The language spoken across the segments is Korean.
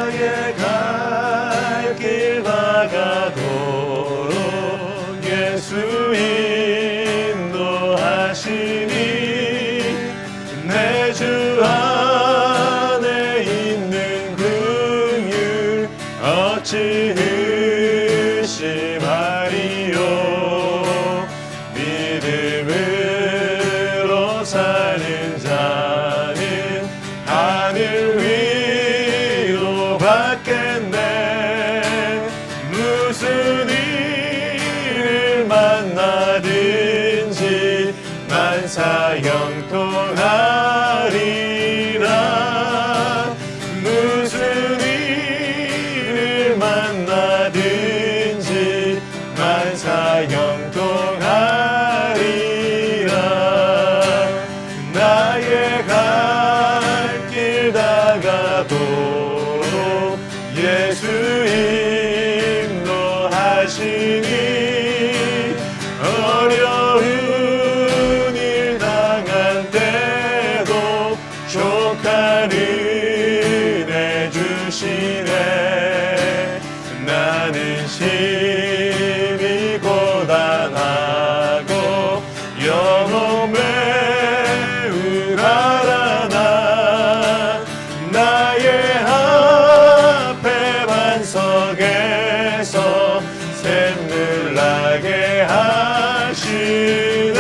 나의 갈 길 다가도록 예수 인도하시니 내 주 안에 있는 긍휼 어찌 의심하리요. 믿음으로 사는 자는 하늘 위로 받겠네. 무슨 일을 만나든지 만사 형통하리라. 무슨 일을 만나든지 만사 형통하리라. 나의 갈 길 다가도록 예수 인도하시니 어려운 일 당한 때도 족한 은혜 주시네. 나는 심히 고단하고 영혼에 우울하나 나의 앞에 반석에서 샘물 나게 하시네.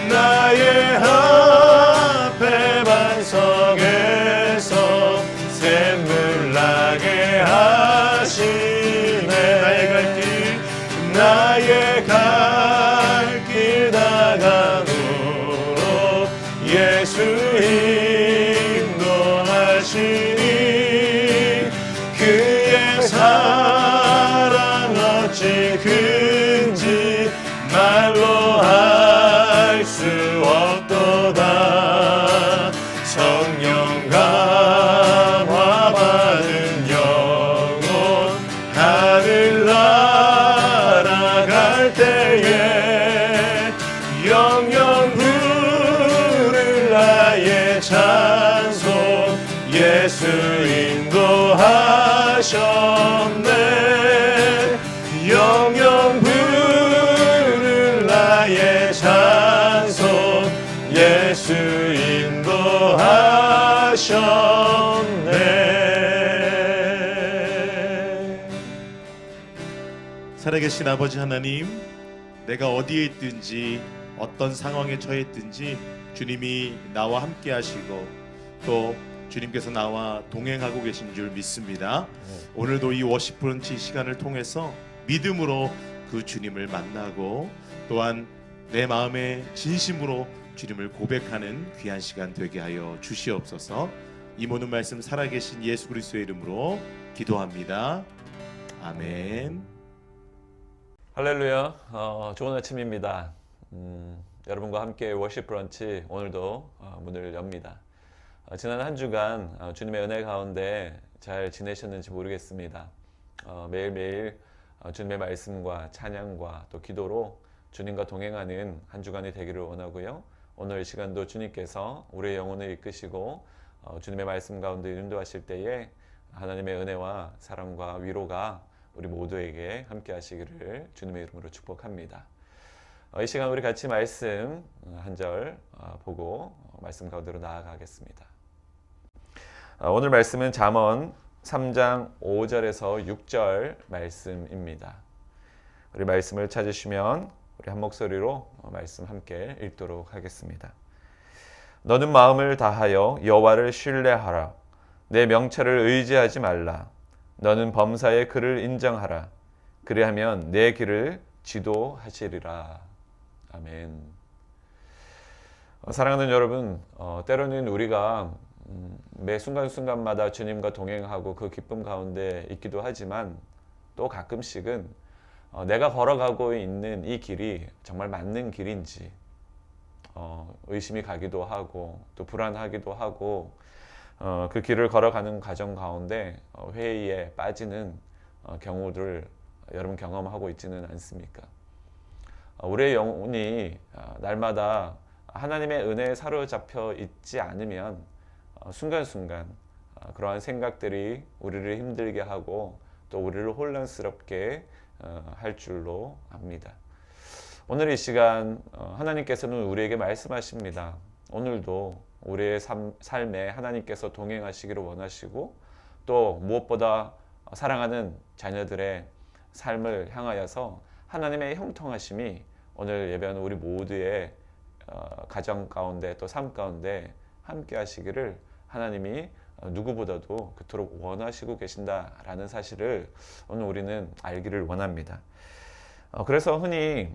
나의 앞에 반석에서 샘물 나게 하시네. 나의 갈 길 다가도록 예수 인도하시니 그의 사랑 어찌 큰지 말로 할 수 없도다. 성령 감화 받은 영혼 하늘 날아갈 때에 영영 부를 나의 찬송 예수 인도하셨네. 영영 부를 나의 찬송 예수 인도하셨네. 살아계신 아버지 하나님, 내가 어디에 있든지 어떤 상황에 처했든지 주님이 나와 함께 하시고 또 주님께서 나와 동행하고 계신 줄 믿습니다. 오늘도 이 워십 브런치 시간을 통해서 믿음으로 그 주님을 만나고 또한 내 마음에 진심으로 주님을 고백하는 귀한 시간 되게 하여 주시옵소서. 이 모든 말씀 살아계신 예수 그리스도의 이름으로 기도합니다. 아멘. 할렐루야. 좋은 아침입니다. 여러분과 함께 워십 브런치 오늘도 문을 엽니다. 지난 한 주간 주님의 은혜 가운데 잘 지내셨는지 모르겠습니다. 매일매일 주님의 말씀과 찬양과 또 기도로 주님과 동행하는 한 주간이 되기를 원하고요. 오늘 이 시간도 주님께서 우리의 영혼을 이끄시고 주님의 말씀 가운데 인도하실 때에 하나님의 은혜와 사랑과 위로가 우리 모두에게 함께 하시기를 주님의 이름으로 축복합니다. 이 시간 우리 같이 말씀 한 절 보고 말씀 가운데로 나아가겠습니다. 오늘 말씀은 잠언 3장 5절에서 6절 말씀입니다. 우리 말씀을 찾으시면 우리 한 목소리로 말씀 함께 읽도록 하겠습니다. 너는 마음을 다하여 여호와를 신뢰하라. 내 명철을 의지하지 말라. 너는 범사의 그를 인정하라. 그리하면 내 길을 지도하시리라. 아멘. 사랑하는 여러분, 때로는 우리가 매 순간순간마다 주님과 동행하고 그 기쁨 가운데 있기도 하지만 또 가끔씩은 내가 걸어가고 있는 이 길이 정말 맞는 길인지 의심이 가기도 하고 또 불안하기도 하고 그 길을 걸어가는 과정 가운데 회의에 빠지는 경우를 여러분 경험하고 있지는 않습니까? 우리의 영혼이 날마다 하나님의 은혜에 사로잡혀 있지 않으면 순간순간 그러한 생각들이 우리를 힘들게 하고 또 우리를 혼란스럽게 할 줄로 압니다. 오늘 이 시간 하나님께서는 우리에게 말씀하십니다. 오늘도 우리의 삶에 하나님께서 동행하시기를 원하시고 또 무엇보다 사랑하는 자녀들의 삶을 향하여서 하나님의 형통하심이 오늘 예배하는 우리 모두의 가정 가운데 또 삶 가운데 함께 하시기를 하나님이 누구보다도 그토록 원하시고 계신다라는 사실을 오늘 우리는 알기를 원합니다. 그래서 흔히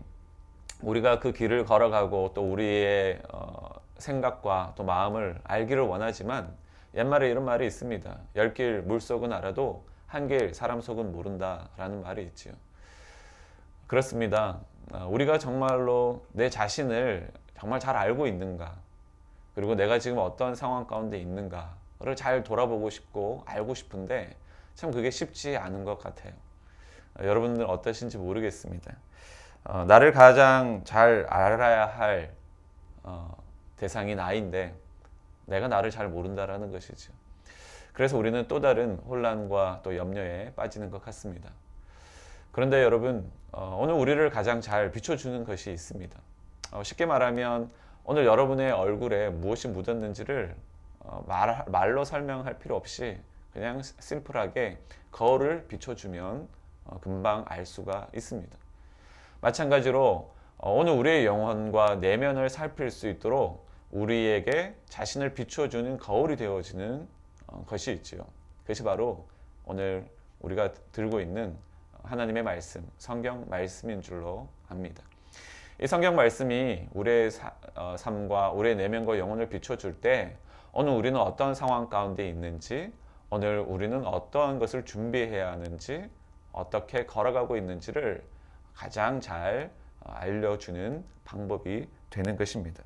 우리가 그 길을 걸어가고 또 우리의 생각과 또 마음을 알기를 원하지만 옛말에 이런 말이 있습니다. 10길 물속은 알아도 한 길 사람 속은 모른다라는 말이 있지요. 그렇습니다. 우리가 정말로 내 자신을 정말 잘 알고 있는가, 그리고 내가 지금 어떤 상황 가운데 있는가를 잘 돌아보고 싶고 알고 싶은데 참 그게 쉽지 않은 것 같아요. 여러분들 어떠신지 모르겠습니다. 나를 가장 잘 알아야 할 대상이 나인데 내가 나를 잘 모른다라는 것이죠. 그래서 우리는 또 다른 혼란과 또 염려에 빠지는 것 같습니다. 그런데 여러분, 오늘 우리를 가장 잘 비춰주는 것이 있습니다. 쉽게 말하면 오늘 여러분의 얼굴에 무엇이 묻었는지를 말로 설명할 필요 없이 그냥 심플하게 거울을 비춰주면 금방 알 수가 있습니다. 마찬가지로 오늘 우리의 영혼과 내면을 살필 수 있도록 우리에게 자신을 비춰주는 거울이 되어지는 것이 있지요. 그것이 바로 오늘 우리가 들고 있는 하나님의 말씀, 성경 말씀인 줄로 압니다. 이 성경 말씀이 우리의 삶과 우리의 내면과 영혼을 비춰줄 때 오늘 우리는 어떤 상황 가운데 있는지, 오늘 우리는 어떠한 것을 준비해야 하는지, 어떻게 걸어가고 있는지를 가장 잘 알려주는 방법이 되는 것입니다.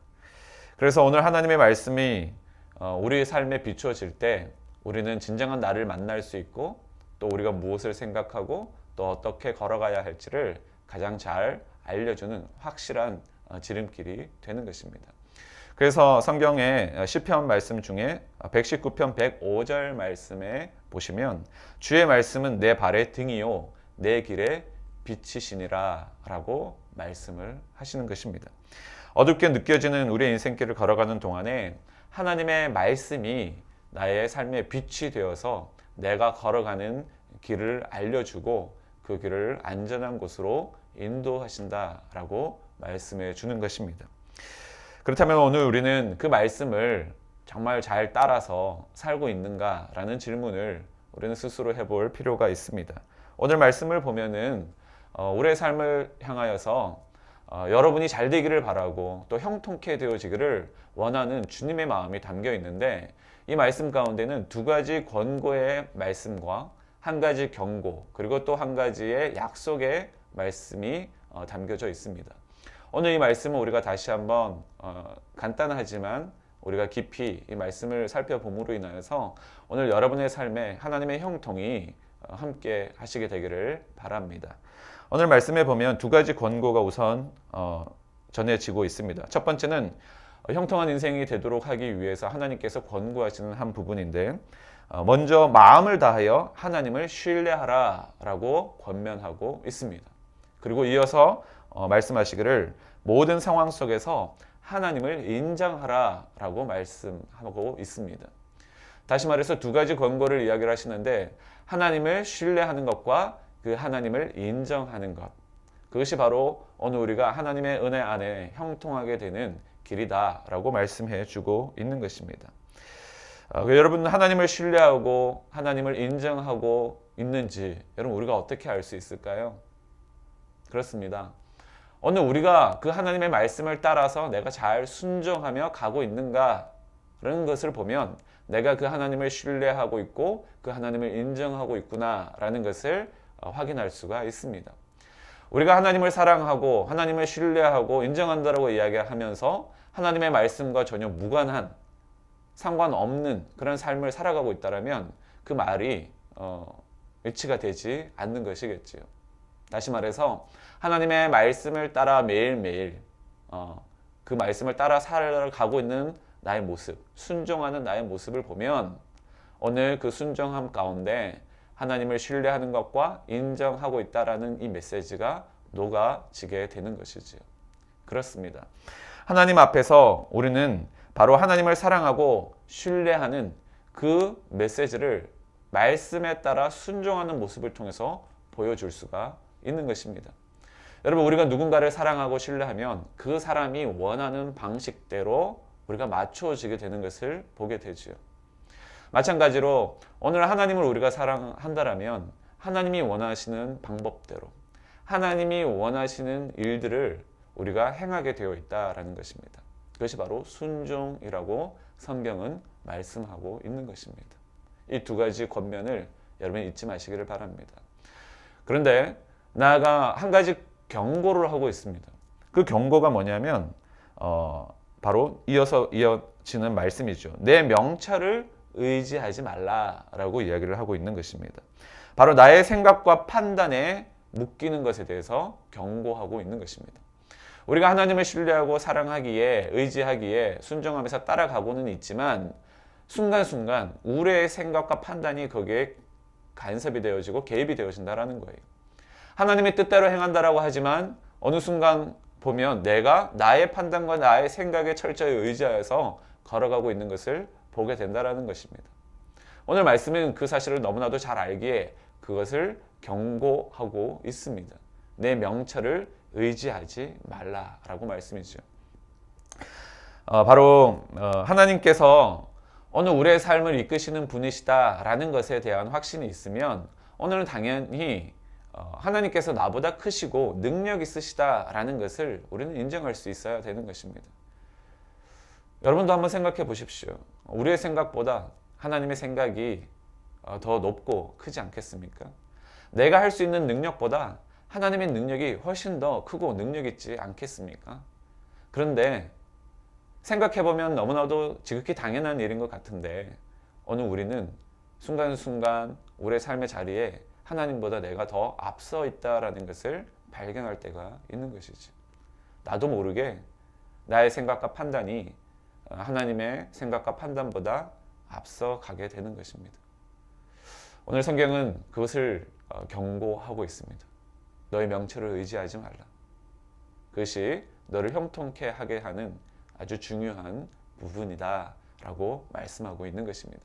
그래서 오늘 하나님의 말씀이 우리의 삶에 비추어질 때 우리는 진정한 나를 만날 수 있고 또 우리가 무엇을 생각하고 또 어떻게 걸어가야 할지를 가장 잘 알려주는 확실한 지름길이 되는 것입니다. 그래서 성경의 시편 말씀 중에 119편 105절 말씀에 보시면 주의 말씀은 내 발의 등이요 내 길의 빛이시니라 라고 말씀을 하시는 것입니다. 어둡게 느껴지는 우리의 인생길을 걸어가는 동안에 하나님의 말씀이 나의 삶의 빛이 되어서 내가 걸어가는 길을 알려주고 그 길을 안전한 곳으로 인도하신다라고 말씀해 주는 것입니다. 그렇다면 오늘 우리는 그 말씀을 정말 잘 따라서 살고 있는가라는 질문을 우리는 스스로 해볼 필요가 있습니다. 오늘 말씀을 보면은 우리의 삶을 향하여서 여러분이 잘 되기를 바라고 또 형통케 되어지기를 원하는 주님의 마음이 담겨 있는데 이 말씀 가운데는 두 가지 권고의 말씀과 한 가지 경고 그리고 또 한 가지의 약속의 말씀이 담겨져 있습니다. 오늘 이 말씀은 우리가 다시 한번 간단하지만 우리가 깊이 이 말씀을 살펴봄으로 인하여서 오늘 여러분의 삶에 하나님의 형통이 함께 하시게 되기를 바랍니다. 오늘 말씀에 보면 두 가지 권고가 우선 전해지고 있습니다. 첫 번째는 형통한 인생이 되도록 하기 위해서 하나님께서 권고하시는 한 부분인데 먼저 마음을 다하여 하나님을 신뢰하라 라고 권면하고 있습니다. 그리고 이어서 말씀하시기를 모든 상황 속에서 하나님을 인정하라 라고 말씀하고 있습니다. 다시 말해서 두 가지 권고를 이야기를 하시는데 하나님을 신뢰하는 것과 그 하나님을 인정하는 것, 그것이 바로 오늘 우리가 하나님의 은혜 안에 형통하게 되는 길이다 라고 말씀해 주고 있는 것입니다. 여러분 하나님을 신뢰하고 하나님을 인정하고 있는지 여러분 우리가 어떻게 알 수 있을까요? 그렇습니다. 오늘 우리가 그 하나님의 말씀을 따라서 내가 잘 순종하며 가고 있는가 라는 것을 보면 내가 그 하나님을 신뢰하고 있고 그 하나님을 인정하고 있구나 라는 것을 확인할 수가 있습니다. 우리가 하나님을 사랑하고 하나님을 신뢰하고 인정한다라고 이야기하면서 하나님의 말씀과 전혀 무관한 상관없는 그런 삶을 살아가고 있다면 그 말이 일치가 되지 않는 것이겠지요. 다시 말해서 하나님의 말씀을 따라 매일매일 그 말씀을 따라 살아가고 있는 나의 모습, 순종하는 나의 모습을 보면 오늘 그 순종함 가운데 하나님을 신뢰하는 것과 인정하고 있다라는 이 메시지가 녹아지게 되는 것이지요. 그렇습니다. 하나님 앞에서 우리는 바로 하나님을 사랑하고 신뢰하는 그 메시지를 말씀에 따라 순종하는 모습을 통해서 보여줄 수가 있는 것입니다. 여러분, 우리가 누군가를 사랑하고 신뢰하면 그 사람이 원하는 방식대로 우리가 맞춰지게 되는 것을 보게 되지요. 마찬가지로 오늘 하나님을 우리가 사랑한다라면 하나님이 원하시는 방법대로 하나님이 원하시는 일들을 우리가 행하게 되어 있다라는 것입니다. 그것이 바로 순종이라고 성경은 말씀하고 있는 것입니다. 이 두 가지 권면을 여러분 잊지 마시기를 바랍니다. 그런데 나아가 한 가지 경고를 하고 있습니다. 그 경고가 뭐냐면 바로 이어지는 말씀이죠. 내 명철을 의지하지 말라라고 이야기를 하고 있는 것입니다. 바로 나의 생각과 판단에 묶이는 것에 대해서 경고하고 있는 것입니다. 우리가 하나님을 신뢰하고 사랑하기에, 의지하기에 순종하면서 따라가고는 있지만 순간순간 우리의 생각과 판단이 거기에 간섭이 되어지고 개입이 되어진다는 거예요. 하나님의 뜻대로 행한다라고 하지만 어느 순간 보면 내가 나의 판단과 나의 생각에 철저히 의지하여서 걸어가고 있는 것을 보게 된다는 것입니다. 오늘 말씀은 그 사실을 너무나도 잘 알기에 그것을 경고하고 있습니다. 내 명철을 의지하지 말라라고 말씀이죠. 바로 하나님께서 오늘 우리의 삶을 이끄시는 분이시다라는 것에 대한 확신이 있으면 오늘은 당연히 하나님께서 나보다 크시고 능력 있으시다라는 것을 우리는 인정할 수 있어야 되는 것입니다. 여러분도 한번 생각해 보십시오. 우리의 생각보다 하나님의 생각이 더 높고 크지 않겠습니까? 내가 할 수 있는 능력보다 하나님의 능력이 훨씬 더 크고 능력 있지 않겠습니까? 그런데 생각해보면 너무나도 지극히 당연한 일인 것 같은데 오늘 우리는 순간순간 우리의 삶의 자리에 하나님보다 내가 더 앞서 있다라는 것을 발견할 때가 있는 것이지. 나도 모르게 나의 생각과 판단이 하나님의 생각과 판단보다 앞서 가게 되는 것입니다. 오늘 성경은 그것을 경고하고 있습니다. 너의 명철을 의지하지 말라. 그것이 너를 형통케 하게 하는 아주 중요한 부분이다 라고 말씀하고 있는 것입니다.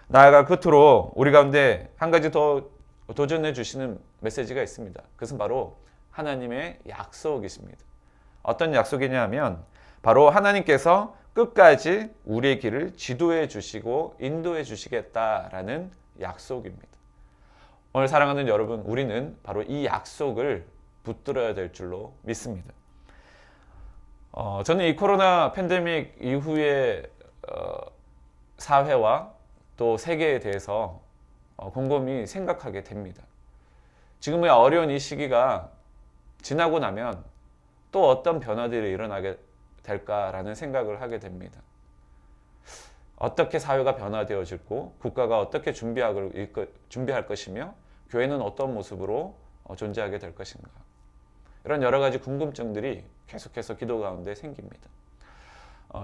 나아가 끝으로 우리 가운데 한 가지 더 도전해 주시는 메시지가 있습니다. 그것은 바로 하나님의 약속이십니다. 어떤 약속이냐 하면 바로 하나님께서 끝까지 우리의 길을 지도해 주시고 인도해 주시겠다라는 약속입니다. 오늘 사랑하는 여러분, 우리는 바로 이 약속을 붙들어야 될 줄로 믿습니다. 저는 이 코로나 팬데믹 이후의 사회와 또 세계에 대해서 곰곰이 생각하게 됩니다. 지금의 어려운 이 시기가 지나고 나면 또 어떤 변화들이 일어나게 될까라는 생각을 하게 됩니다. 어떻게 사회가 변화되어질고 국가가 어떻게 준비할 것이며 교회는 어떤 모습으로 존재하게 될 것인가. 이런 여러 가지 궁금증들이 계속해서 기도 가운데 생깁니다.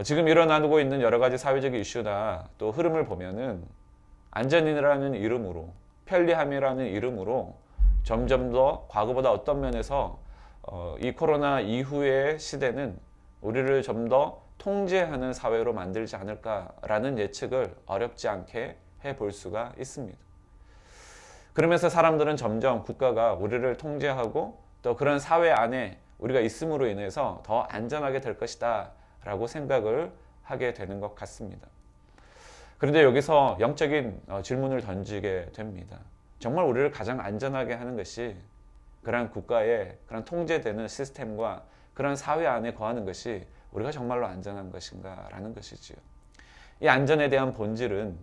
지금 일어나고 있는 여러 가지 사회적 이슈나 또 흐름을 보면은 안전이라는 이름으로, 편리함이라는 이름으로 점점 더 과거보다 어떤 면에서 이 코로나 이후의 시대는 우리를 좀 더 통제하는 사회로 만들지 않을까라는 예측을 어렵지 않게 해볼 수가 있습니다. 그러면서 사람들은 점점 국가가 우리를 통제하고 또 그런 사회 안에 우리가 있음으로 인해서 더 안전하게 될 것이다 라고 생각을 하게 되는 것 같습니다. 그런데 여기서 영적인 질문을 던지게 됩니다. 정말 우리를 가장 안전하게 하는 것이 그런 국가의 그런 통제되는 시스템과 그런 사회 안에 거하는 것이 우리가 정말로 안전한 것인가 라는 것이지요. 이 안전에 대한 본질은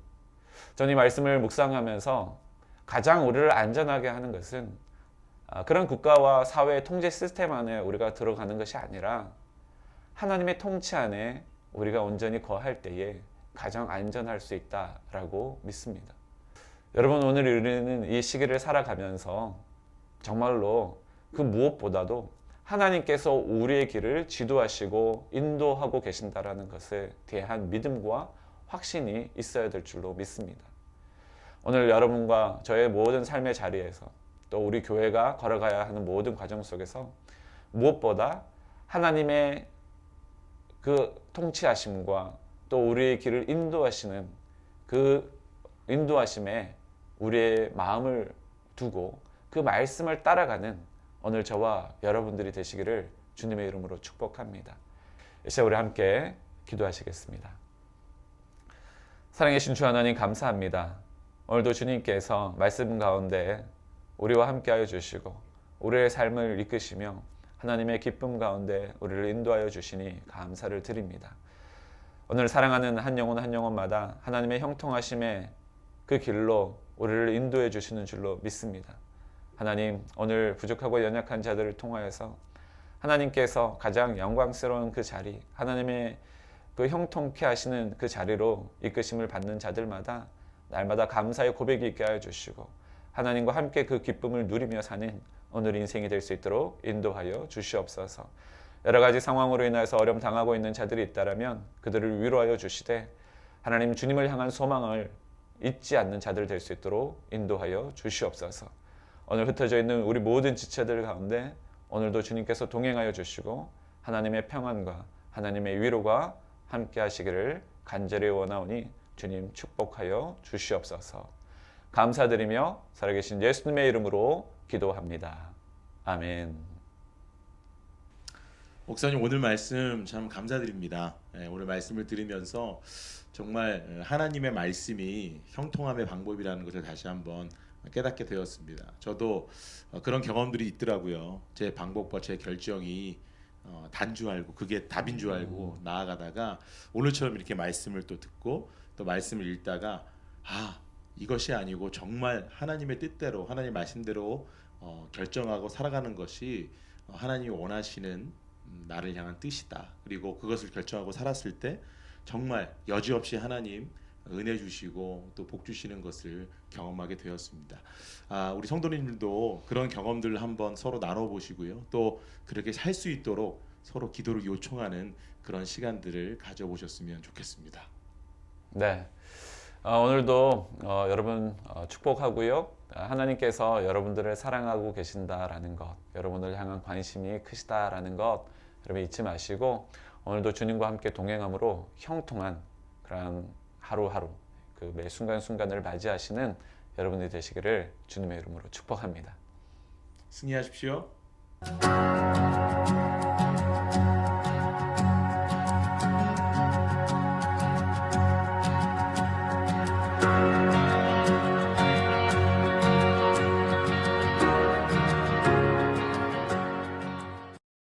저는 이 말씀을 묵상하면서 가장 우리를 안전하게 하는 것은 그런 국가와 사회의 통제 시스템 안에 우리가 들어가는 것이 아니라 하나님의 통치 안에 우리가 온전히 거할 때에 가장 안전할 수 있다라고 믿습니다. 여러분, 오늘 우리는 이 시기를 살아가면서 정말로 그 무엇보다도 하나님께서 우리의 길을 지도하시고 인도하고 계신다라는 것에 대한 믿음과 확신이 있어야 될 줄로 믿습니다. 오늘 여러분과 저의 모든 삶의 자리에서 또 우리 교회가 걸어가야 하는 모든 과정 속에서 무엇보다 하나님의 그 통치하심과 또 우리의 길을 인도하시는 그 인도하심에 우리의 마음을 두고 그 말씀을 따라가는 오늘 저와 여러분들이 되시기를 주님의 이름으로 축복합니다. 이제 우리 함께 기도하시겠습니다. 사랑하신 주 하나님 감사합니다. 오늘도 주님께서 말씀 가운데 우리와 함께하여 주시고 우리의 삶을 이끄시며 하나님의 기쁨 가운데 우리를 인도하여 주시니 감사를 드립니다. 오늘 사랑하는 한 영혼 한 영혼마다 하나님의 형통하심의 그 길로 우리를 인도해 주시는 줄로 믿습니다. 하나님, 오늘 부족하고 연약한 자들을 통하여서 하나님께서 가장 영광스러운 그 자리, 하나님의 그 형통케 하시는 그 자리로 이끄심을 받는 자들마다 날마다 감사의 고백이 있게 하여 주시고 하나님과 함께 그 기쁨을 누리며 사는 오늘 인생이 될 수 있도록 인도하여 주시옵소서. 여러 가지 상황으로 인해서 어려움 당하고 있는 자들이 있다면 그들을 위로하여 주시되 하나님 주님을 향한 소망을 잊지 않는 자들 될 수 있도록 인도하여 주시옵소서. 오늘 흩어져 있는 우리 모든 지체들 가운데 오늘도 주님께서 동행하여 주시고 하나님의 평안과 하나님의 위로가 함께 하시기를 간절히 원하오니 주님 축복하여 주시옵소서. 감사드리며 살아계신 예수님의 이름으로 기도합니다. 아멘. 목사님 오늘 말씀 참 감사드립니다. 오늘 말씀을 들으면서 정말 하나님의 말씀이 형통함의 방법이라는 것을 다시 한번 깨닫게 되었습니다. 저도 그런 경험들이 있더라고요. 제 방법과 제 결정이 단 줄 알고 그게 답인 줄 알고 나아가다가 오늘처럼 이렇게 말씀을 또 듣고 또 말씀을 읽다가 이것이 아니고 정말 하나님의 뜻대로 하나님 말씀대로 결정하고 살아가는 것이 하나님이 원하시는 나를 향한 뜻이다. 그리고 그것을 결정하고 살았을 때 정말 여지없이 하나님 은혜 주시고 또 복 주시는 것을 경험하게 되었습니다. 우리 성도님들도 그런 경험들을 한번 서로 나눠보시고요. 또 그렇게 살 수 있도록 서로 기도를 요청하는 그런 시간들을 가져보셨으면 좋겠습니다. 네, 오늘도 여러분 축복하고요. 하나님께서 여러분들을 사랑하고 계신다라는 것, 여러분을 향한 관심이 크시다라는 것 여러분 잊지 마시고 오늘도 주님과 함께 동행함으로 형통한 그런 하루하루 그 매 순간순간을 맞이하시는 여러분이 되시기를 주님의 이름으로 축복합니다. 승리하십시오.